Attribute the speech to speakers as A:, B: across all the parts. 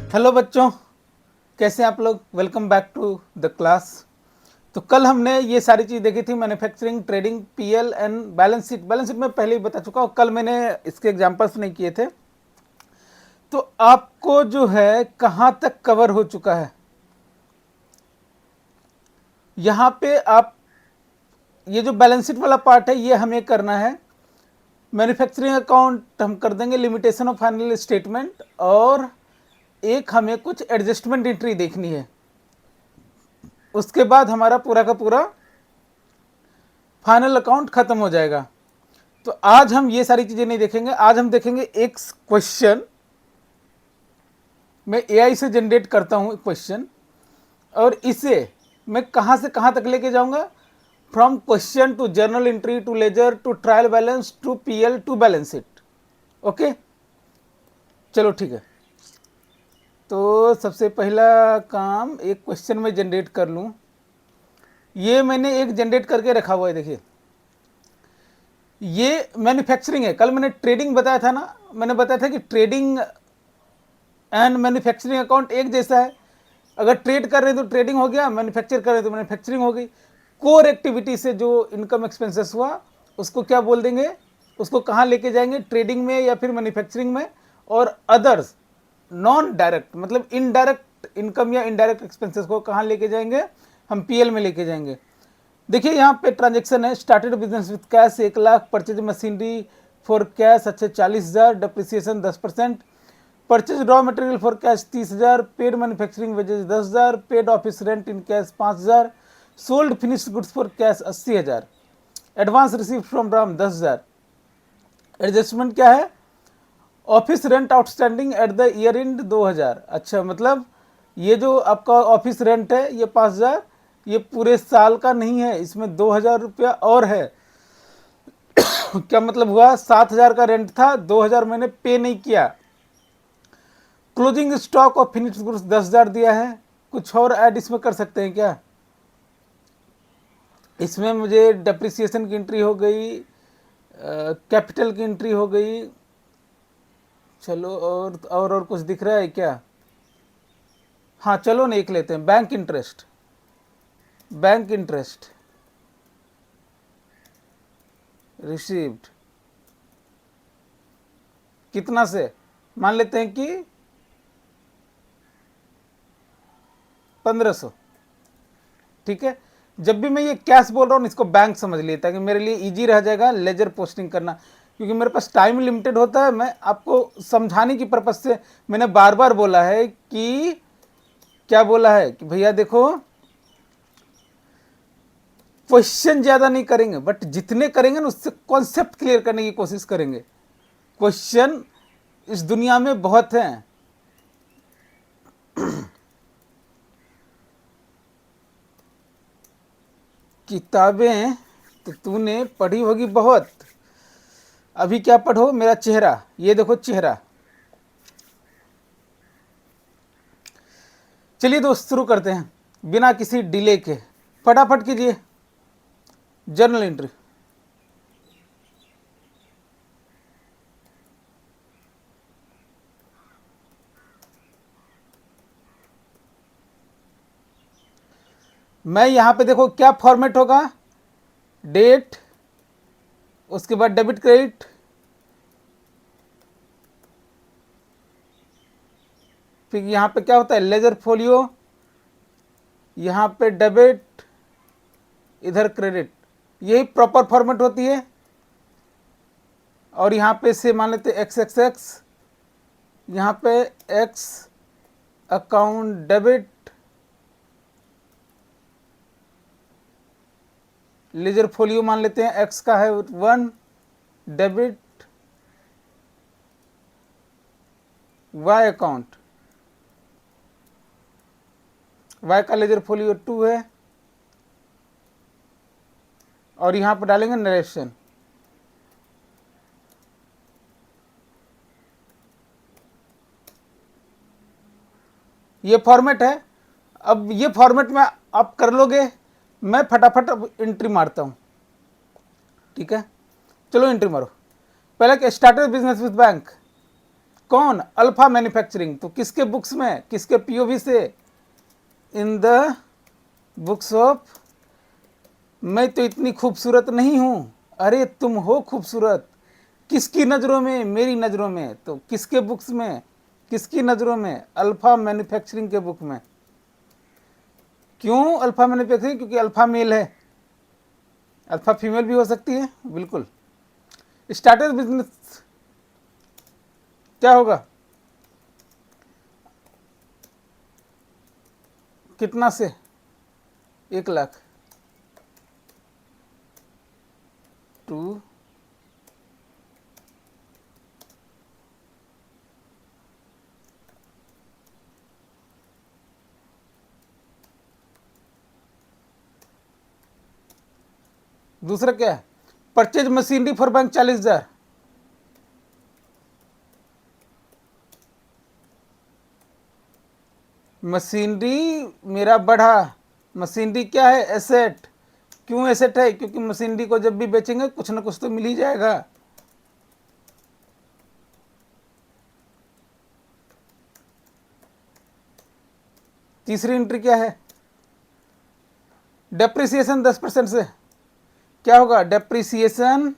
A: Hello बच्चों, कैसे हैं आप लोग। Welcome back to the class. तो कल हमने ये सारी चीज़ देखी थी, manufacturing, trading, PL and balance sheet. Balance sheet में पहले ही बता चुका हूँ, कल मैंने इसके एग्जांपल्स नहीं किए थे। तो आपको जो है कहाँ तक कवर हो चुका है, यहाँ पे आप ये जो बैलेंस शीट वाला पार्ट है ये हमें करना है। मैन्युफैक्चरिंग अकाउंट हम कर देंगे, लिमिटेशन ऑफ फाइनल स्टेटमेंट, और एक हमें कुछ एडजस्टमेंट एंट्री देखनी है। उसके बाद हमारा पूरा का पूरा फाइनल अकाउंट खत्म हो जाएगा। तो आज हम ये सारी चीजें नहीं देखेंगे, आज हम देखेंगे एक क्वेश्चन। मैं एआई से जनरेट करता हूं क्वेश्चन, और इसे मैं कहां से कहां तक लेके जाऊंगा। From question to journal entry to ledger to trial balance to PL to balance sheet. Okay, चलो ठीक है। तो सबसे पहला काम, एक क्वेश्चन में जनरेट कर लूं। ये मैंने एक जनरेट करके रखा हुआ है, देखिए ये मैन्युफैक्चरिंग है। कल मैंने ट्रेडिंग बताया था ना, मैंने बताया था कि ट्रेडिंग एंड मैन्युफैक्चरिंग अकाउंट एक जैसा है। अगर ट्रेड कर रहे हैं तो ट्रेडिंग हो गया, मैन्युफैक्चर कर रहे हैं तो मैन्युफैक्चरिंग हो गई। कोर एक्टिविटी से जो इनकम एक्सपेंसेस हुआ उसको क्या बोल देंगे, उसको कहाँ लेके जाएंगे, ट्रेडिंग में या फिर मैन्युफैक्चरिंग में। और अदर्स नॉन डायरेक्ट मतलब इनडायरेक्ट इनकम या इनडायरेक्ट एक्सपेंसेस को कहाँ लेके जाएंगे, हम पीएल में लेके जाएंगे। देखिए यहाँ पे ट्रांजेक्शन है, started business with cash 1 lakh, purchase machinery for cash अच्छे 40,000, depreciation 10%, purchase raw material for cash 30,000, paid manufacturing wages 10,000, paid office rent in cash 5,000, sold finished goods for cash 80,000, advance receive from Ram 10,000। Adjustment क्या है, office rent outstanding at the year end 2,000। अच्छा, मतलब ये जो आपका office rent है ये 5,000, ये पूरे साल का नहीं है, इसमें 2,000 रुपया और है। क्या मतलब हुआ, 7,000 का रेंट था, 2,000 मैंने पे नहीं किया। Closing stock of finished goods 10,000 दिया है। कुछ और ऐड इसमें कर सकते हैं क्या, इसमें मुझे डेप्रिसिएशन की एंट्री हो गई, कैपिटल की एंट्री हो गई। चलो और कुछ दिख रहा है क्या। हाँ चलो ना एक लेते हैं, bank interest. Bank interest received कितना से, मान लेते हैं कि 1,500। ठीक है, जब भी मैं ये कैश बोल रहा हूँ इसको बैंक समझ लिए, ताकि मेरे लिए इजी रह जाएगा लेजर पोस्टिंग करना, क्योंकि मेरे पास टाइम लिमिटेड होता है। मैं आपको समझाने की पर्पज से मैंने बार बार बोला है कि क्या बोला है कि भैया देखो, क्वेश्चन ज्यादा नहीं करेंगे, बट जितने करेंगे ना उससे कॉन्सेप्ट क्लियर करने की कोशिश करेंगे। क्वेश्चन इस दुनिया में बहुत हैं। किताबें तो तूने पढ़ी होगी बहुत, अभी क्या पढ़ो, मेरा चेहरा, ये देखो चेहरा। चलिए दोस्त शुरू करते हैं बिना किसी डिले के, फटाफट कीजिए। जर्नल एंट्री, मैं यहां पे देखो क्या फॉर्मेट होगा, डेट, उसके बाद डेबिट क्रेडिट, फिर यहां पे क्या होता है लेजर फोलियो, यहां पे डेबिट, इधर क्रेडिट, यही प्रॉपर फॉर्मेट होती है। और यहां पे से मान लेते एक्स एक्स एक्स, यहां पे x account debit, ledger folio मान लेते हैं एक्स का है 1, डेबिट, वाई अकाउंट, वाई का लेजर फोलियो 2 है, और यहां पर डालेंगे नरेशन। ये फॉर्मेट है। अब ये फॉर्मेट में आप कर लोगे, मैं फटाफट अब एंट्री मारता हूं। ठीक है, चलो एंट्री मारो। पहले क्या, स्टार्टेड बिजनेस विद बैंक, कौन? Alpha manufacturing. तो किसके बुक्स में, किसके पीओवी से? In the books of. मैं तो इतनी खूबसूरत नहीं हूं। अरे तुम हो खूबसूरत। किसकी नज़रों में? मेरी नज़रों में। तो किसके बुक्स में, किसकी नज़रों में? अल्फा मैन्युफैक्चरिंग के बुक में। क्यों अल्फा मैन्युफैक्चरिंग? क्योंकि अल्फा मेल है, अल्फा फीमेल भी हो सकती है, बिल्कुल। स्टार्टर बिजनेस क्या होगा? कितना से? 1 लाख टू। दूसरा क्या है? Purchase machinery for bank 40,000। Machinery मेरा बढ़ा। मशीनरी क्या है? एसेट। क्यों एसेट है? क्योंकि मशीनरी को जब भी बेचेंगे कुछ ना कुछ तो मिल ही जाएगा। तीसरी एंट्री क्या है? डेप्रिसिएशन 10% से क्या होगा? Depreciation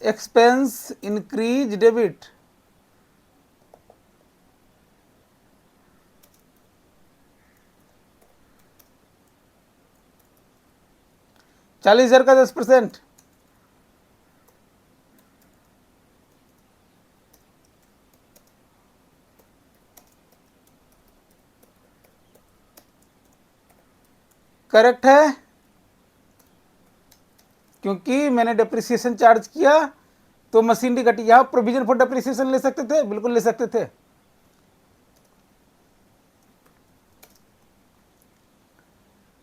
A: expense increase debit. ₹40,000 का 10%। करेक्ट है, क्योंकि मैंने डेप्रिसिएशन चार्ज किया तो मशीनरी घटी। यहां प्रोविजन फॉर डेप्रिसिएशन ले सकते थे, बिल्कुल ले सकते थे।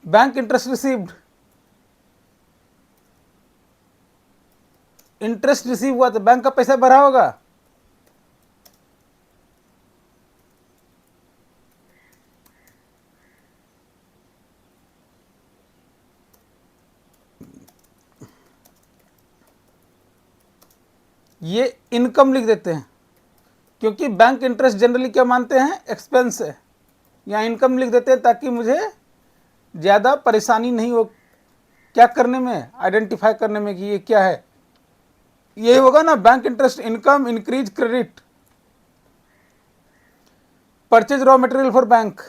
A: Bank interest received, interest receive हुआ तो बैंक का पैसा भरा होगा। ये इनकम लिख देते हैं, क्योंकि बैंक इंटरेस्ट जनरली क्या मानते हैं? एक्सपेंस है। यहाँ इनकम लिख देते हैं ताकि मुझे ज़्यादा परेशानी नहीं हो क्या करने में, आइडेंटिफाई करने में कि ये क्या है। ये होगा ना, bank interest income increase credit. Purchase raw material for bank,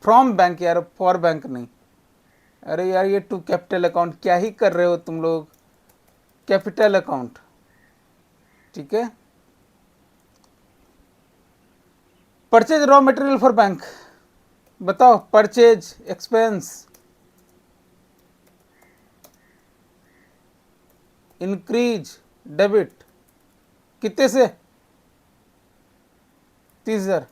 A: from bank यार, फॉर बैंक नहीं। अरे यार ये टू कैपिटल अकाउंट क्या ही कर रहे हो तुम लोग। कैपिटल अकाउंट, ठीक है। Purchase raw material for bank, बताओ। परचेज एक्सपेंस इंक्रीज डेबिट कितने से? 30,000।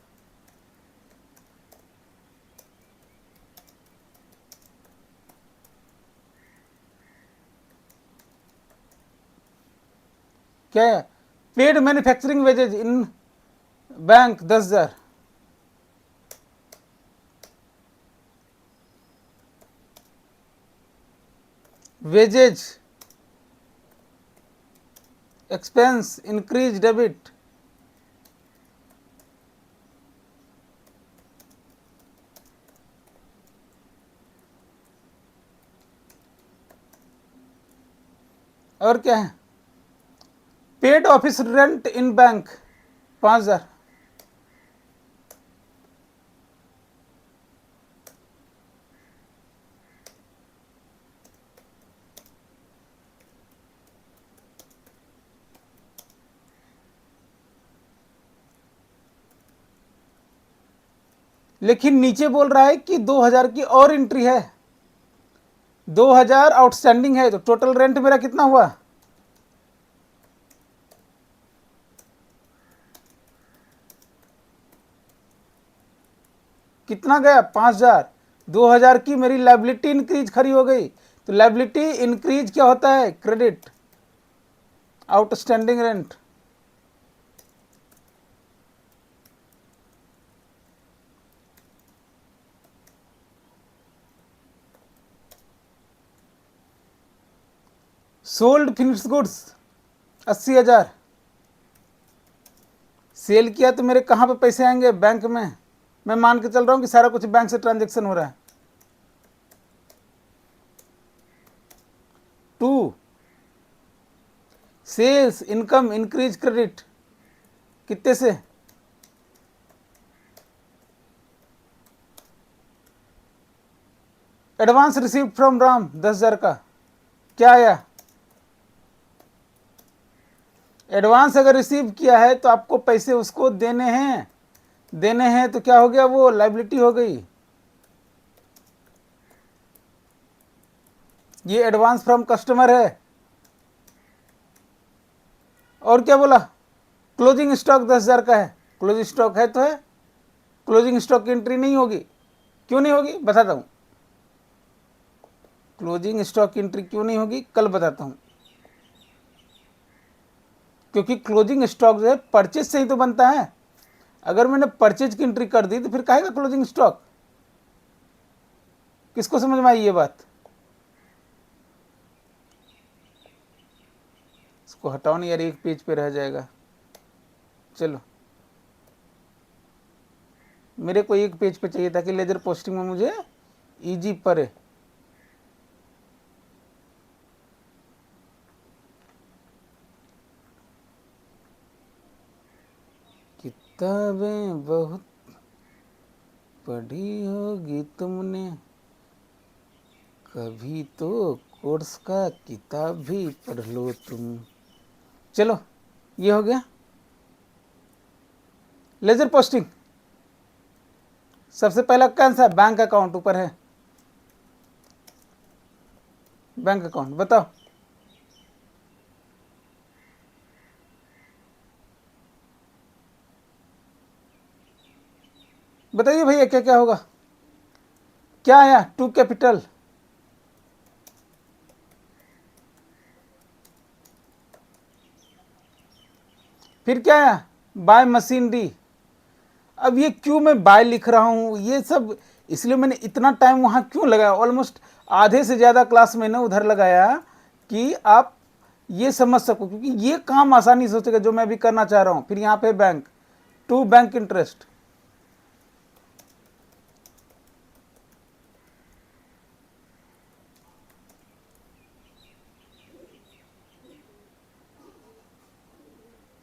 A: क्या है? Paid manufacturing wages in bank 10,000। Wages expense increase debit. और क्या है? Paid office rent in bank 5,000। लेकिन नीचे बोल रहा है कि 2,000 की और एंट्री है, 2,000 आउटस्टैंडिंग है। तो टोटल रेंट मेरा कितना हुआ? कितना गया? 5,000। 2,000 की मेरी लाइबिलिटी इंक्रीज खड़ी हो गई। तो लाइबिलिटी इंक्रीज क्या होता है? Credit outstanding rent. Sold finished goods 80,000। Sale किया तो मेरे कहाँ पे पैसे आएंगे? बैंक में। मैं मान के चल रहा हूँ कि सारा कुछ बैंक से ट्रांजेक्शन हो रहा है। 2 सेल्स इनकम इंक्रीज क्रेडिट कितने से? एडवांस रिसीव फ्रॉम राम 10,000 का क्या आया? एडवांस अगर रिसीव किया है तो आपको पैसे उसको देने हैं तो क्या हो गया? वो लायबिलिटी हो गई। ये एडवांस फ्रॉम कस्टमर है। और क्या बोला? क्लोजिंग स्टॉक 10,000 का है। क्लोजिंग स्टॉक है तो है, क्लोजिंग स्टॉक की एंट्री नहीं होगी। क्यों नहीं होगी बताता हूं। क्लोजिंग स्टॉक की एंट्री क्यों नहीं होगी कल बताता हूं। क्योंकि क्लोजिंग स्टॉक जो है परचेज से ही तो बनता है। अगर मैंने परचेज की एंट्री कर दी तो फिर कहेगा क्लोजिंग स्टॉक। किसको समझ में आई ये बात? इसको हटाओ नहीं यार, एक पेज पे रह जाएगा। चलो, मेरे को एक पेज पे चाहिए ताकि लेजर पोस्टिंग में मुझे इजी पड़े। किताबें बहुत पढ़ी होगी तुमने, कभी तो कोर्स का किताब भी पढ़ लो तुम। चलो, ये हो गया लेजर पोस्टिंग। सबसे पहला कौन सा? बैंक अकाउंट ऊपर है, बैंक अकाउंट बताओ। बताइए भैया क्या क्या होगा? क्या आया? टू कैपिटल, फिर क्या आया? Bye machinery. अब ये क्यों मैं बाय लिख रहा हूं ये सब, इसलिए मैंने इतना टाइम वहां क्यों लगाया, ऑलमोस्ट आधे से ज्यादा क्लास मैंने उधर लगाया कि आप ये समझ सको, क्योंकि ये काम आसानी से हो सके जो मैं अभी करना चाह रहा हूं। फिर यहां पे bank, to bank interest,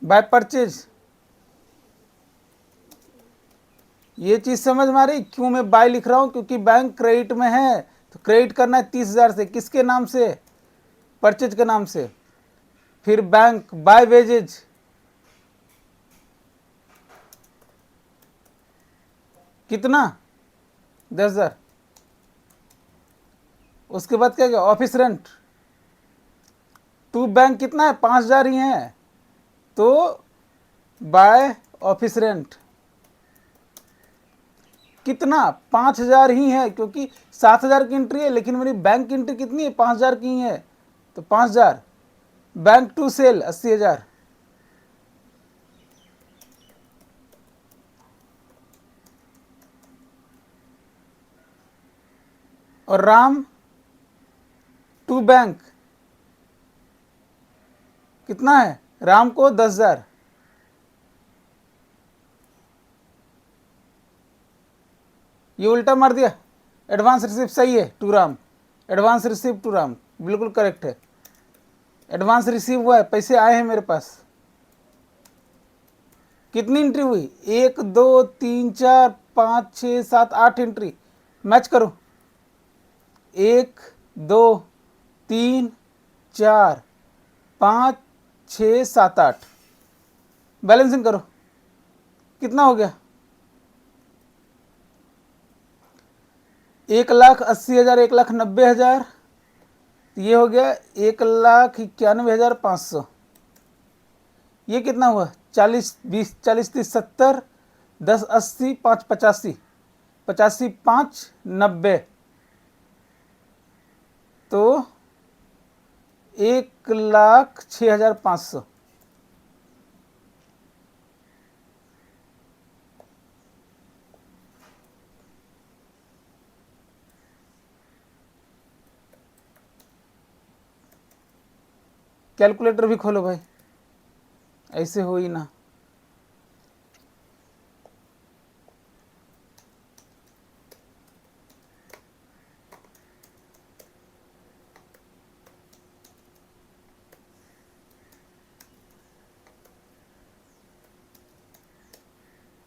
A: by purchase. ये चीज समझ में आ रही क्यों मैं बाय लिख रहा हूं? क्योंकि बैंक क्रेडिट में है तो क्रेडिट करना है 30,000 से। किसके नाम से? परचेज के नाम से। फिर बैंक बाय वेजेज, कितना? 10,000। उसके बाद क्या गया? Office rent. टू बैंक कितना है? 5,000 ही है तो बाय ऑफिस रेंट कितना? 5,000 ही है, क्योंकि 7,000 की एंट्री है लेकिन मेरी बैंक की एंट्री कितनी है? 5,000 की ही है तो 5,000। Bank to sale 80,000। और राम टू बैंक कितना है? राम को 10,000। ये उल्टा मार दिया। एडवांस रिसिप्ट सही है to Ram, advance receipt to Ram बिल्कुल करेक्ट है। एडवांस रिसीव हुआ है, पैसे आए हैं मेरे पास। कितनी एंट्री हुई? 1 2 3 4 5 6 7 8 एंट्री। मैच करो। 1 2 3 4 5 6 7 8। बैलेंसिंग करो, कितना हो गया? 1,80,000, 1,90,000। ये हो गया 1,91,500। ये कितना हुआ? 40 20 40 30 70 10 80 5 85, 85 5 90 तो 1,06,500। कैलकुलेटर भी खोलो भाई, ऐसे हो ही ना।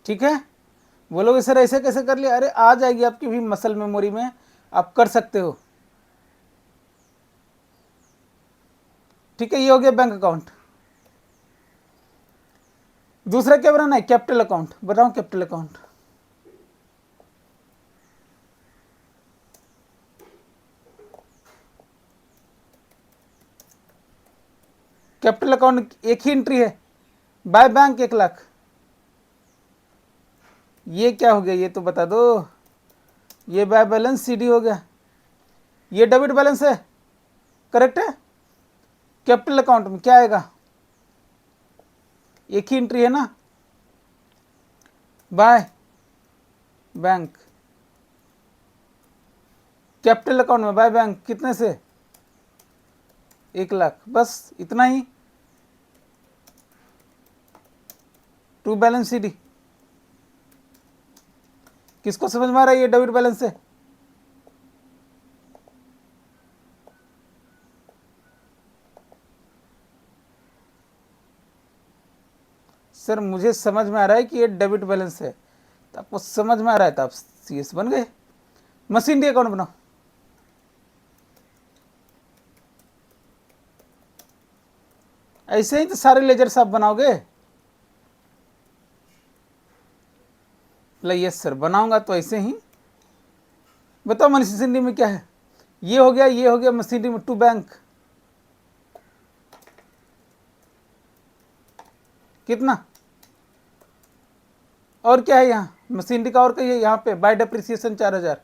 A: ठीक है, बोलोगे सर ऐसे कैसे कर लिया, अरे आ जाएगी आपकी भी मसल मेमोरी में, आप कर सकते हो। ठीक है, ये हो गया बैंक अकाउंट। दूसरा क्या बनाना है, कैपिटल अकाउंट। बताओ कैपिटल अकाउंट। कैपिटल अकाउंट एक ही एंट्री है, बाय बैंक 1 लाख। ये क्या हो गया, ये तो बता दो। ये बाय बैलेंस सीडी हो गया, ये डेबिट बैलेंस है, करेक्ट है। कैपिटल अकाउंट में क्या आएगा, एक ही एंट्री है ना, बाय बैंक। कैपिटल अकाउंट में बाय बैंक कितने से, 1 लाख, बस इतना ही। टू बैलेंस सीडी किसको समझ में आ रहा है, ये डेबिट बैलेंस है। सर मुझे समझ में आ रहा है कि ये डेबिट बैलेंस है, तो आपको समझ में आ रहा है तो आप सीएस बन गए। मशीनरी अकाउंट बनाओ। ऐसे ही तो सारे लेजर आप बनाओगे। यस सर बनाऊंगा तो ऐसे ही। बताओ मशीनरी में क्या है, ये हो गया, ये हो गया मशीनरी में टू बैंक कितना, और क्या है यहाँ मशीनरी का, और कहिए यहाँ पे बाय डेप्रिसिएशन 4000।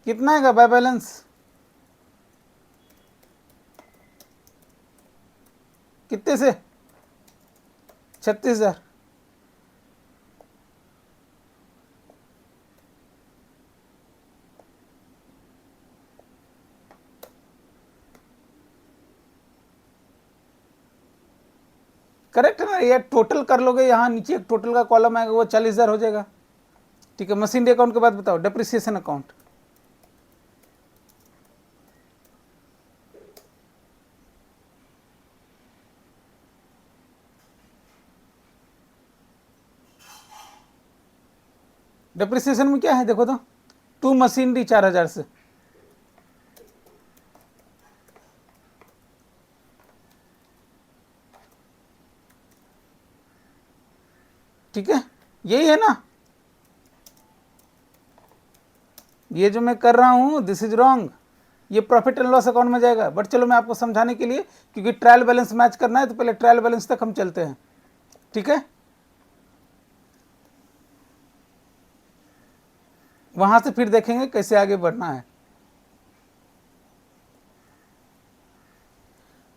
A: कितना आएगा बाय बैलेंस, कितने से, 36,000। करेक्ट है ना, ये टोटल कर लोगे, यहाँ नीचे एक टोटल का कॉलम आएगा, वो 40,000 हो जाएगा। ठीक है, मशीनरी अकाउंट के बाद बताओ डेप्रिसिएशन अकाउंट। डेप्रिसिएशन में क्या है देखो तो, टू मशीनरी 4000 से, ठीक है, यही है ना। ये जो मैं कर रहा हूं दिस इज रॉन्ग, ये प्रॉफिट एंड लॉस अकाउंट में जाएगा। बट चलो मैं आपको समझाने के लिए, क्योंकि ट्रायल बैलेंस मैच करना है तो पहले ट्रायल बैलेंस तक हम चलते हैं। ठीक है, वहां से फिर देखेंगे कैसे आगे बढ़ना है।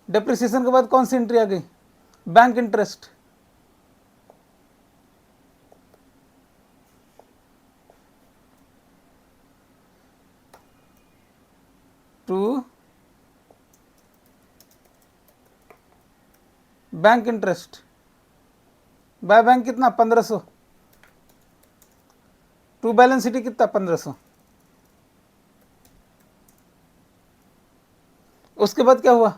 A: डेप्रिसिएशन के बाद कौन सी एंट्री आ गई, bank interest. To bank interest by bank कितना, 1500। टू बैलेंस शीट कितना, 1500। उसके बाद क्या हुआ,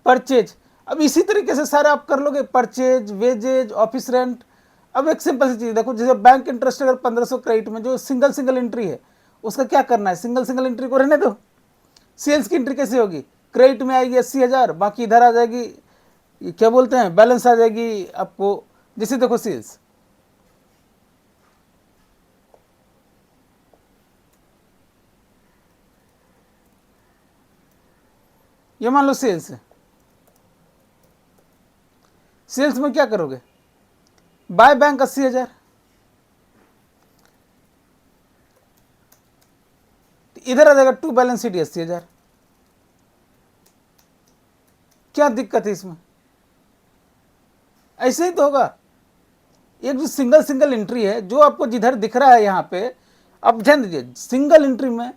A: परचेज। अब इसी तरीके से सारे आप कर लोगे, परचेज, वेजेज, ऑफिस रेंट। अब एक सिंपल सी चीज देखो, जैसे बैंक इंटरेस्ट अगर 1500 क्रेडिट में जो सिंगल सिंगल एंट्री है उसका क्या करना है, सिंगल सिंगल एंट्री को रहने दो। सेल्स की एंट्री कैसे होगी, क्रेडिट में आएगी 80,000, बाकी इधर आ जाएगी, ये क्या बोलते हैं, बैलेंस आ जाएगी आपको। जैसे देखो सेल्स, ये मान लो सेल्स है, सेल्स में क्या करोगे, बाय बैंक 80,000, इधर आ जाएगा टू बैलेंस शीट 80,000। क्या दिक्कत है इसमें, ऐसे ही तो होगा। एक जो सिंगल सिंगल एंट्री है जो आपको जिधर दिख रहा है यहाँ पे, अब ध्यान दीजिए सिंगल एंट्री में,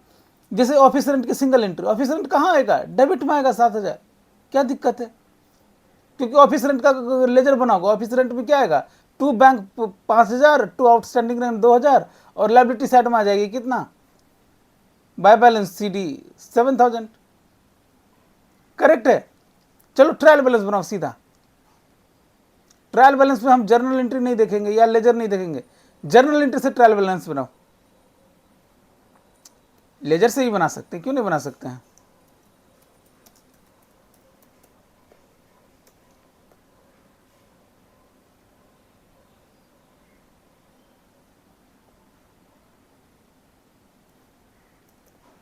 A: जैसे ऑफिस रेंट की सिंगल एंट्री, ऑफिस रेंट कहाँ आएगा, डेबिट में आएगा 7,000। क्या दिक्कत है, क्योंकि ऑफिस रेंट का लेजर बनाओगे, ऑफिस रेंट में क्या आएगा, to bank 5,000, to outstanding rent 2,000, और लाइबिलिटी साइड में आ जाएगी कितना, बाय बैलेंस CD 7,000, करेक्ट है। चलो ट्रायल बैलेंस बनाओ सीधा। ट्रायल बैलेंस में हम जर्नल एंट्री नहीं देखेंगे या लेजर नहीं देखेंगे, जर्नल एंट्री से ट्रायल बैलेंस बनाओ। लेजर से ही बना सकते हैं, क्यों नहीं बना सकते हैं।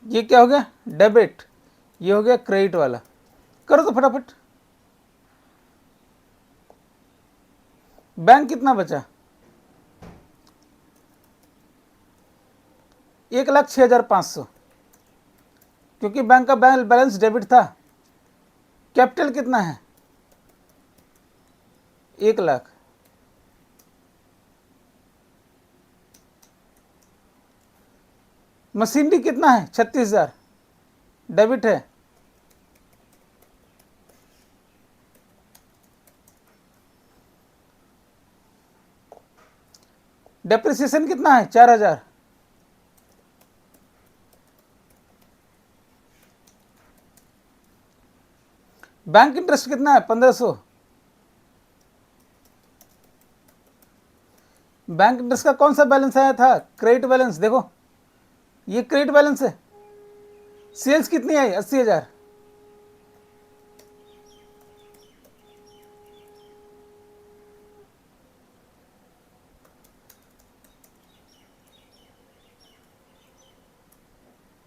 A: ये क्या हो गया, डेबिट, ये हो गया क्रेडिट वाला। करो तो फटाफट। बैंक कितना बचा, 1,06,500, क्योंकि बैंक का बैलेंस डेबिट था। कैपिटल कितना है, 1,00,000। मशीनरी कितना है, 36,000, डेबिट है। डेप्रिसिएशन कितना है, 4,000। बैंक इंटरेस्ट कितना है, 1,500। बैंक इंटरेस्ट का कौन सा बैलेंस आया था, क्रेडिट बैलेंस, देखो ये क्रेडिट बैलेंस है। सेल्स कितनी आई, 80,000।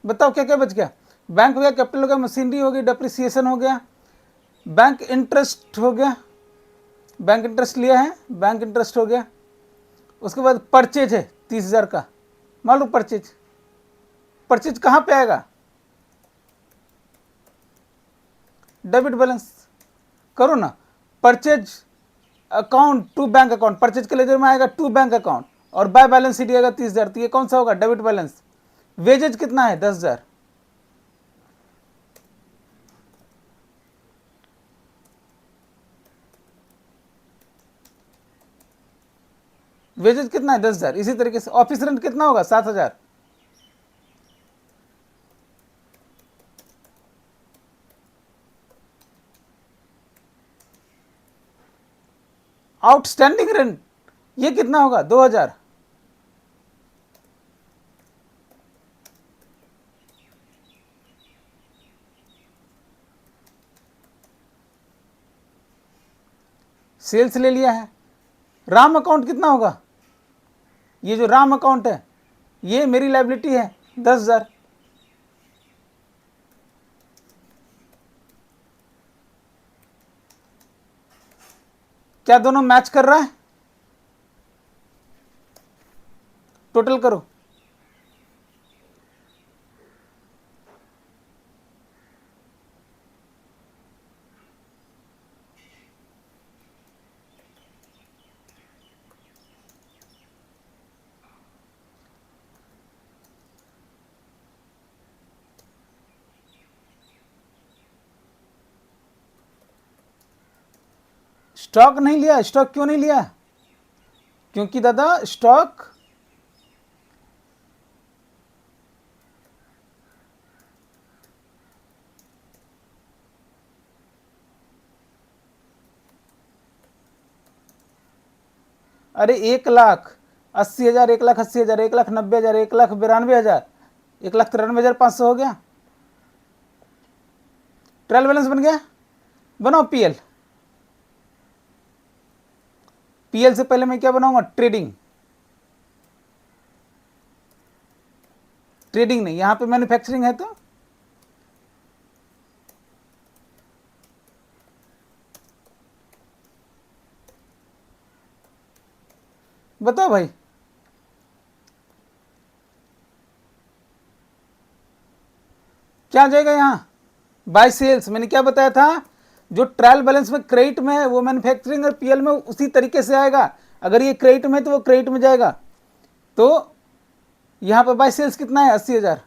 A: बताओ क्या क्या बच गया, बैंक हो गया, कैपिटल हो गया, मशीनरी हो गई, डेप्रिसिएशन हो गया, बैंक इंटरेस्ट हो गया, बैंक इंटरेस्ट लिया है, बैंक इंटरेस्ट हो गया। उसके बाद परचेज है 30,000 का, मान लो परचेज। परचेज कहाँ पे आएगा, डेबिट बैलेंस। करो ना, purchase account to bank account, purchase के लेजर में आएगा टू बैंक अकाउंट, और बाय बैलेंस शीट आएगा 30,000, तो ये कौन सा होगा, डेबिट बैलेंस। वेजेज कितना है, 10,000। वेजेज कितना है, 10,000। इसी तरीके से ऑफिस रेंट कितना होगा, 7,000। आउटस्टैंडिंग रेंट ये कितना होगा, 2,000। सेल्स ले लिया है। राम अकाउंट कितना होगा, ये जो राम अकाउंट है ये मेरी लायबिलिटी है, 10,000। क्या दोनों मैच कर रहा है, टोटल करो। स्टॉक नहीं लिया, स्टॉक क्यों नहीं लिया, क्योंकि दादा स्टॉक अरे 1,80,000, 1,80,000, 1,90,000, 1,92,000, 1,93,500 हो गया। ट्रायल बैलेंस बन गया। बनाओ पीएल। पीएल से पहले मैं क्या बनाऊंगा, ट्रेडिंग। ट्रेडिंग नहीं, यहां पे मैन्युफैक्चरिंग है तो बताओ भाई, क्या आ जाएगा यहां, बाय सेल्स। मैंने क्या बताया था, जो ट्रायल बैलेंस में क्रेडिट में है वो मैन्युफैक्चरिंग और पीएल में उसी तरीके से आएगा। अगर ये क्रेडिट में है तो वो क्रेडिट में जाएगा। तो यहां पर बाय सेल्स कितना है, 80,000।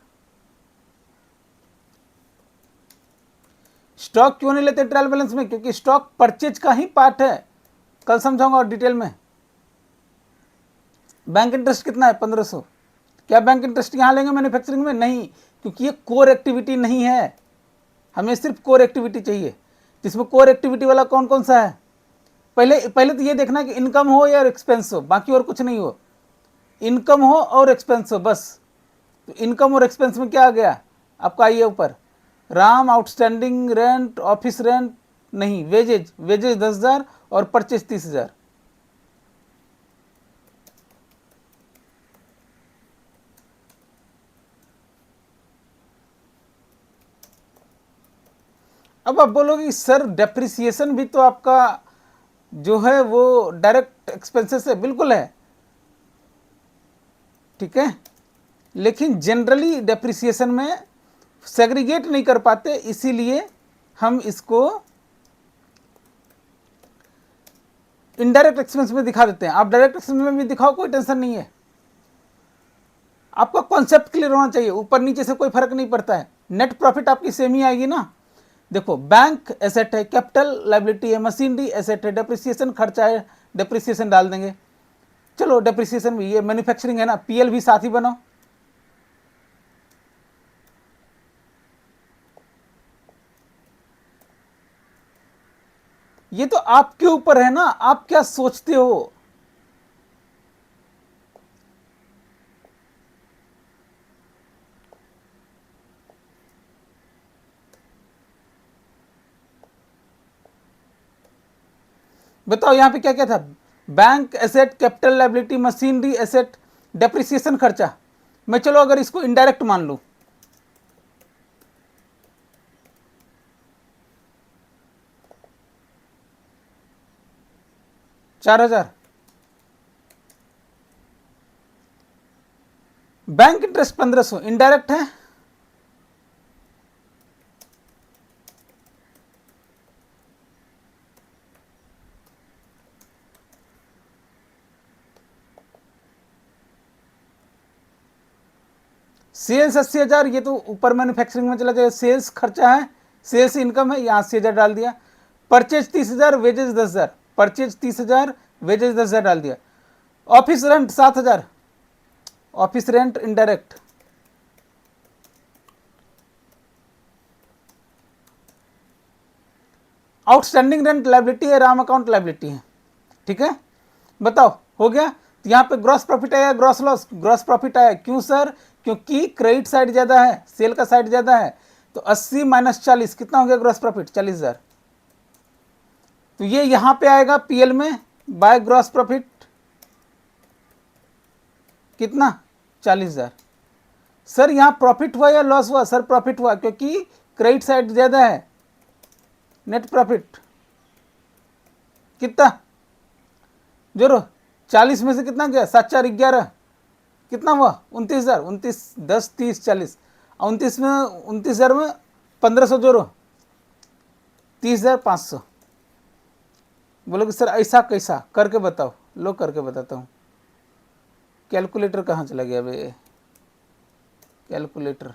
A: स्टॉक क्यों नहीं लेते ट्रायल बैलेंस में, क्योंकि स्टॉक परचेज का ही पार्ट है, कल समझाऊंगा और डिटेल में। बैंक इंटरेस्ट कितना है, 1,500। क्या बैंक इंटरेस्ट यहां लेंगे मैन्युफैक्चरिंग में, नहीं, क्योंकि ये कोर एक्टिविटी नहीं है, हमें सिर्फ कोर एक्टिविटी चाहिए। तो इसमें कोर एक्टिविटी वाला कौन कौन सा है? पहले तो ये देखना कि इनकम हो या एक्सपेंस हो, बाकी और कुछ नहीं हो, इनकम हो और एक्सपेंस हो बस। तो इनकम और एक्सपेंस में क्या आ गया आपका? आइए ऊपर, Ram outstanding rent, office rent नहीं, वेजेज 10,000 और परचेज 30,000। अब आप बोलोगे सर डेप्रिसिएशन भी तो आपका जो है वो डायरेक्ट एक्सपेंसेस है, बिल्कुल है, ठीक है, लेकिन जनरली डेप्रिसिएशन में सेग्रीगेट नहीं कर पाते, इसीलिए हम इसको इनडायरेक्ट एक्सपेंस में दिखा देते हैं। आप डायरेक्ट एक्सपेंस में भी दिखाओ, कोई टेंशन नहीं है, आपका कॉन्सेप्ट क्लियर होना चाहिए, ऊपर नीचे से कोई फर्क नहीं पड़ता है, नेट प्रॉफिट आपकी सेम ही आएगी ना। देखो बैंक एसेट है, कैपिटल लाइबिलिटी है, मशीनरी एसेट है, डेप्रिसिएशन खर्चा है, डेप्रिसिएशन डाल देंगे। चलो डेप्रिसिएशन भी, ये मैन्युफैक्चरिंग है ना, पीएल भी साथ ही बनाओ। ये तो आपके ऊपर है ना, आप क्या सोचते हो। बताओ यहां पे क्या क्या था? Bank asset, capital liability, machinery asset, depreciation खर्चा। मैं चलो अगर इसको इनडायरेक्ट मान लूं, ₹4,000। बैंक इंटरेस्ट 1,500 इनडायरेक्ट है, सेल्स 80,000, ये तो ऊपर मैन्युफैक्चरिंग में चला जाएगा, सेल्स खर्चा है, सेल्स इनकम है, यहाँ 80,000 डाल दिया। परचेज 30,000, वेजेज 10,000, परचेज 30,000, वेजेज 10,000 डाल दिया। Office rent 7,000, office rent indirect. Outstanding rent liability है, राम अकाउंट लाइबिलिटी है, ठीक है, बताओ हो गया। तो यहाँ पे ग्रॉस प्रॉफिट आया, ग्रॉस लॉस, ग्रॉस प्रॉफिट आया, क्यों सर? क्योंकि क्रेडिट साइड ज़्यादा है, सेल का साइड ज़्यादा है, तो 80 - 40 कितना हो गया ग्रॉस प्रॉफिट? 40,000। तो ये यहाँ पे आएगा पीएल में बाय ग्रॉस प्रॉफिट कितना? 40,000। सर यहाँ प्रॉफिट हुआ या लॉस हुआ? सर प्रॉफिट हुआ, क्योंकि क्रेडिट साइड ज़्यादा है। नेट प्रॉफिट कितना जोरो? 40 में से कितना गया? 7 4 11, कितना हुआ? 29,000। 29 10 30 40, 29 में 29,000 में 1,500 जोरो, 30,500। बोलोगे सर ऐसा कैसा? करके बताओ, लो करके बताता हूँ। कैलकुलेटर कहाँ चला गया बे? कैलकुलेटर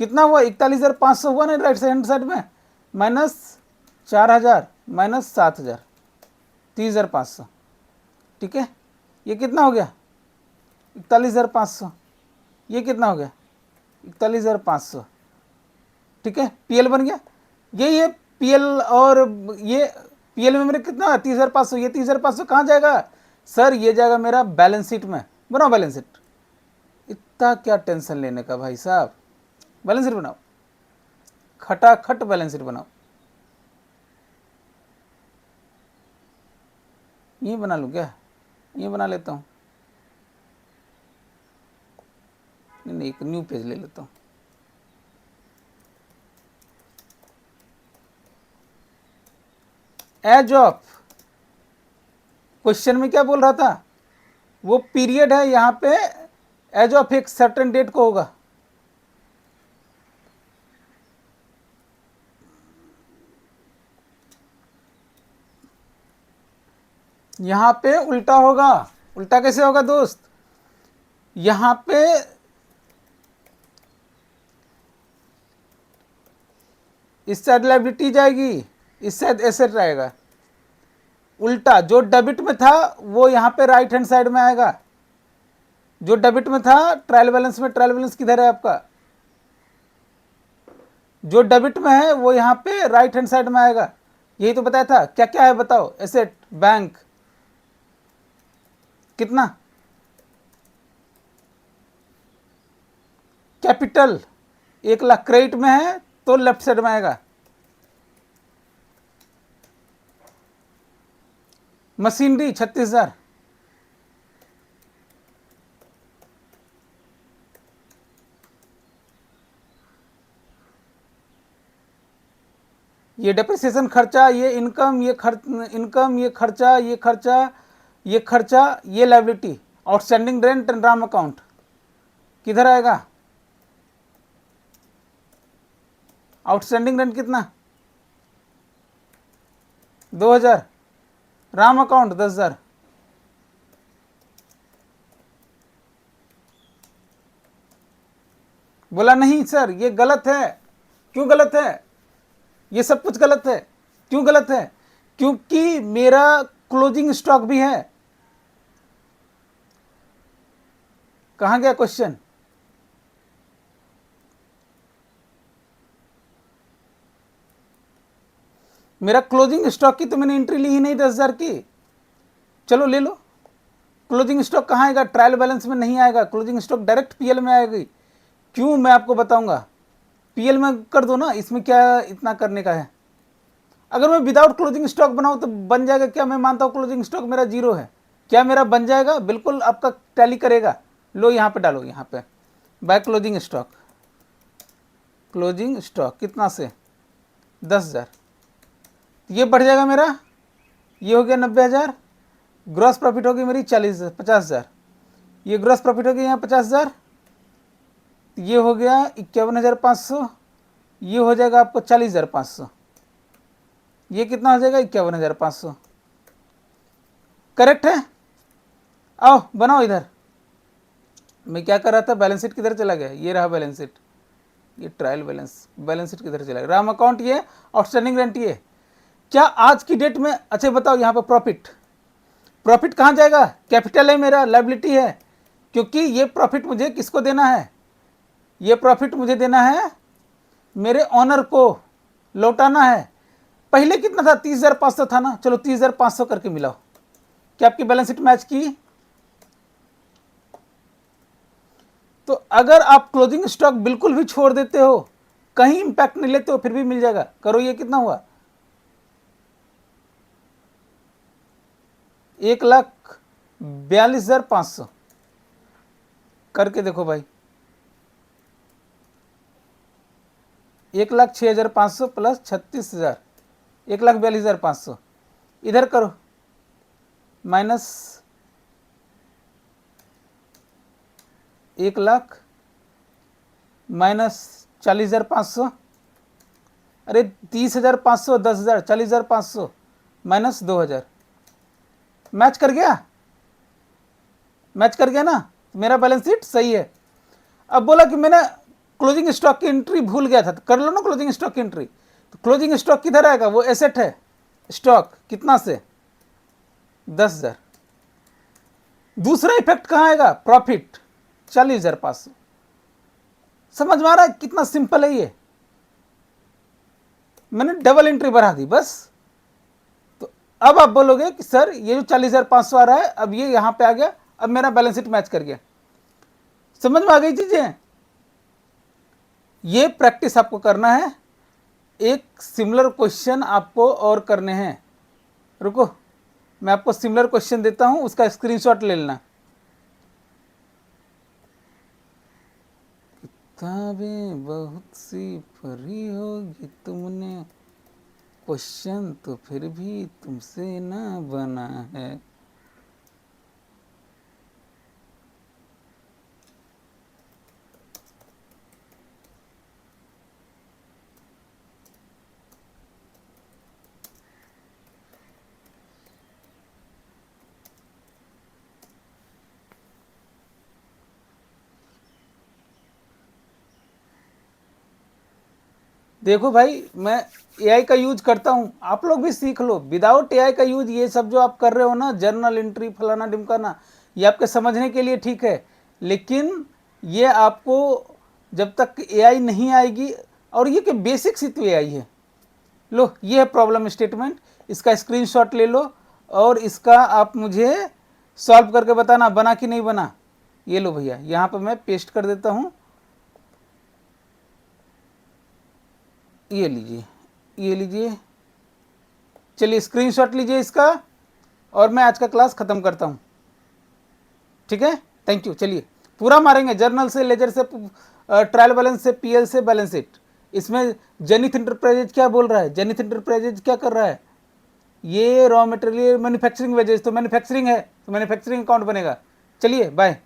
A: कितना हुआ? 41,500 हुआ ना राइट हैंड साइड में, माइनस 4,000 माइनस 7,000, 30,500, ठीक है। ये कितना हो गया? 41,500। ये कितना हो गया? 41,500, ठीक है, पीएल बन गया। यही है पीएल, और ये पीएल में मेरे कितना? 30,500। ये 30,500 कहाँ जाएगा सर? ये जाएगा मेरा बैलेंस शीट में। बनाओ बैलेंस शीट, इतना क्या टेंशन लेने का भाई साहब, बैलेंस शीट बनाओ, खटाखट बैलेंस शीट बनाओ। ये बना लूँ क्या? ये बना लेता हूँ, नहीं एक न्यू पेज ले लेता हूँ। एज ऑफ, क्वेश्चन में क्या बोल रहा था? वो पीरियड है, यहाँ पे एज ऑफ एक सर्टेन डेट को होगा। यहाँ पे उल्टा होगा। उल्टा कैसे होगा दोस्त? यहाँ पे इस साइड लायबिलिटी जाएगी, इस साइड एसेट रहेगा। उल्टा, जो डेबिट में था वो यहाँ पे राइट हैंड साइड में आएगा। जो डेबिट में था ट्रायल बैलेंस में, ट्रायल बैलेंस किधर है आपका? जो डेबिट में है वो यहाँ पे राइट हैंड साइड में आएगा। यही तो बताया था। क्या क्या है बताओ? एसेट, बैंक, कितना? कैपिटल 1 लाख क्रेडिट में है तो लेफ्ट साइड में आएगा। मशीनरी 36,000, ये डेप्रिसिएशन खर्चा, ये इनकम, ये खर्च, इनकम, ये खर्चा, ये खर्चा, ये खर्चा, ये liability. Outstanding rent and Ram account किधर आएगा? आउटस्टैंडिंग रेंट कितना? 2,000। राम अकाउंट 10,000। बोला नहीं सर ये गलत है। क्यों गलत है? ये सब कुछ गलत है। क्यों गलत है? क्योंकि मेरा क्लोजिंग स्टॉक भी है। कहां गया क्वेश्चन? मेरा क्लोजिंग स्टॉक की तो मैंने एंट्री ली ही नहीं 10,000 की। चलो ले लो। क्लोजिंग स्टॉक कहाँ आएगा? ट्रायल बैलेंस में नहीं आएगा। क्लोजिंग स्टॉक डायरेक्ट पीएल में आएगी। क्यों? मैं आपको बताऊंगा। पीएल में कर दो ना, इसमें क्या इतना करने का है? अगर मैं विदाउट क्लोजिंग स्टॉक बनाऊं तो बन जाएगा क्या? मैं मानता हूं क्लोजिंग स्टॉक मेरा 0 है। क्या मेरा बन जाएगा? बिल्कुल आपका टैली करेगा। लो यहाँ पे डालो, यहाँ पे by closing stock. Closing stock कितना से? 10,000। ये बढ़ जाएगा मेरा, ये हो गया 90,000। ग्रॉस प्रॉफिट होगी मेरी 50,000। ये ग्रॉस प्रॉफिट होगी यहाँ 50,000। ये हो गया 51,500। ये हो जाएगा आपको 40,500। ये कितना हो जाएगा? 51,500। करेक्ट है? आओ बनाओ इधर। मैं क्या कर रहा था? बैलेंस शीट किधर चला गया? ये रहा बैलेंस शीट, ये ट्रायल बैलेंस। बैलेंस शीट किधर चला गया? राम अकाउंट ये, आउटस्टैंडिंग रेंट ये। क्या आज की डेट में? अच्छा बताओ यहाँ पे प्रॉफिट। प्रॉफिट कहाँ जाएगा? कैपिटल है मेरा, लायबिलिटी है। क्योंकि ये प्रॉफिट मुझे किसको देना है? ये प्रॉफिट मुझे देना है मेरे ऑनर को, लौटाना है। पहले कितना था? 30,500 था ना। चलो 30,500 करके मिलाओ। क्या आपकी बैलेंस शीट मैच की? तो अगर आप क्लोजिंग स्टॉक बिल्कुल भी छोड़ देते हो, कहीं इंपैक्ट नहीं लेते हो, फिर भी मिल जाएगा। करो, ये कितना हुआ? 1,42,500 करके देखो भाई। 1,06,500 प्लस 36,000, 1,42,500। इधर करो माइनस 1,00,000 माइनस 40,500। अरे 30,500, 10,000, 40,500 माइनस 2,000। मैच कर गया? मैच कर गया ना? मेरा बैलेंस शीट सही है। अब बोला कि मैंने क्लोजिंग स्टॉक की एंट्री भूल गया था, तो कर लो ना क्लोजिंग स्टॉक की एंट्री। तो क्लोजिंग स्टॉक किधर आएगा? वो एसेट है। स्टॉक कितना से? 10,000। दूसरा इफेक्ट कहाँ आएगा? प्रॉफिट 40,500। समझ में आ रहा है कितना सिंपल है ये? मैंने डबल एंट्री बढ़ा दी बस। तो अब आप बोलोगे कि सर ये जो 40,500 आ रहा है, अब ये यहां पे आ गया, अब मेरा बैलेंस शीट मैच कर गया। समझ में आ गई चीजें? ये प्रैक्टिस आपको करना है। एक सिमिलर क्वेश्चन आपको और करने हैं। रुको, मैं आपको सिमिलर क्वेश्चन देता हूं, उसका स्क्रीनशॉट ले लेना। किताबें बहुत सी पढ़ी होगी तुमने, क्वेश्चन तो फिर भी तुमसे ना बना है। देखो भाई, मैं एआई का यूज करता हूँ, आप लोग भी सीख लो। विदाउट एआई का यूज ये सब जो आप कर रहे हो ना, जर्नल एंट्री फलाना ढिमकाना, ये आपके समझने के लिए ठीक है। लेकिन ये आपको जब तक एआई नहीं आएगी, और ये कि बेसिक सी तो आई है। लो ये है प्रॉब्लम स्टेटमेंट, इसका स्क्रीनशॉट ले लो और इसका आप मुझे सॉल्व करके बताना बना कि नहीं बना। ये लो भैया, यहाँ पर मैं पेस्ट कर देता हूँ, ये लीजिए, ये लीजिए, चलिए स्क्रीनशॉट लीजिए इसका और मैं आज का क्लास ख़त्म करता हूँ। ठीक है, थैंक यू। चलिए पूरा मारेंगे, जर्नल से, लेजर से, ट्रायल बैलेंस से, पीएल से, बैलेंस शीट। इसमें जेनिथ इंटरप्राइजेज क्या बोल रहा है, जेनिथ इंटरप्राइजेज क्या कर रहा है, ये रॉ मटेरियल मैन्युफैक्चरिंग वेजेस, तो मैन्युफैक्चरिंग है तो मैन्युफैक्चरिंग अकाउंट बनेगा। चलिए बाय।